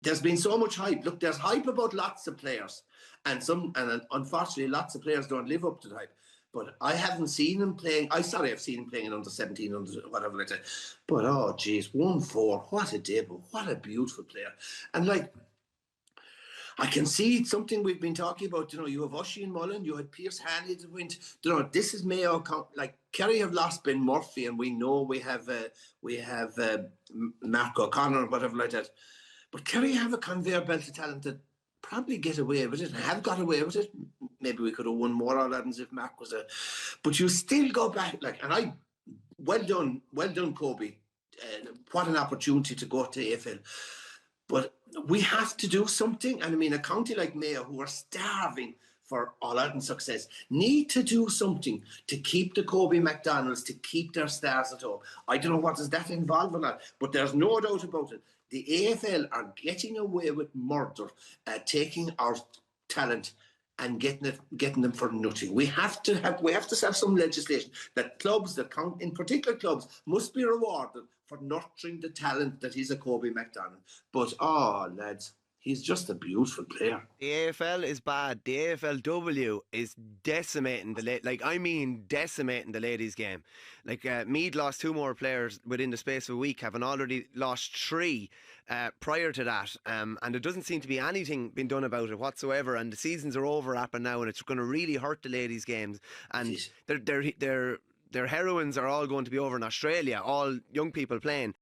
there's been so much hype. Look, there's hype about lots of players, and unfortunately, lots of players don't live up to the hype. But I haven't seen him playing. I've seen him playing in under 17, under whatever like that. But oh, geez, 1-4, what a debut, what a beautiful player. And like, I can see something we've been talking about. You have Oisin Mullen, you had Pierce Hanley that went. This is Mayo. Like Kerry have lost Ben Murphy, and we know we have Mark O'Connor or whatever like that. But Kerry have a conveyor belt of talent that probably get away with it and have got away with it. Maybe we could have won more All-Irelands if Mark was a. But you still go back, well done, Kobe. What an opportunity to go to AFL. But we have to do something. And I mean, a county like Mayo, who are starving for All-Ireland success, need to do something to keep the Kobe McDonalds, to keep their stars at home. I don't know what does that involve or not, but there's no doubt about it. The AFL are getting away with murder, taking our talent and getting them for nothing. We have to have some legislation that clubs that count, in particular clubs, must be rewarded for nurturing the talent that is a Kobe McDonald. But lads, he's just a beautiful player. The AFL is bad. The AFLW is decimating decimating the ladies' game. Like Meath lost 2 more players within the space of a week, having already lost 3 prior to that, and there doesn't seem to be anything being done about it whatsoever. And the seasons are overlapping now, and it's going to really hurt the ladies' games. And their heroines are all going to be over in Australia, all young people playing.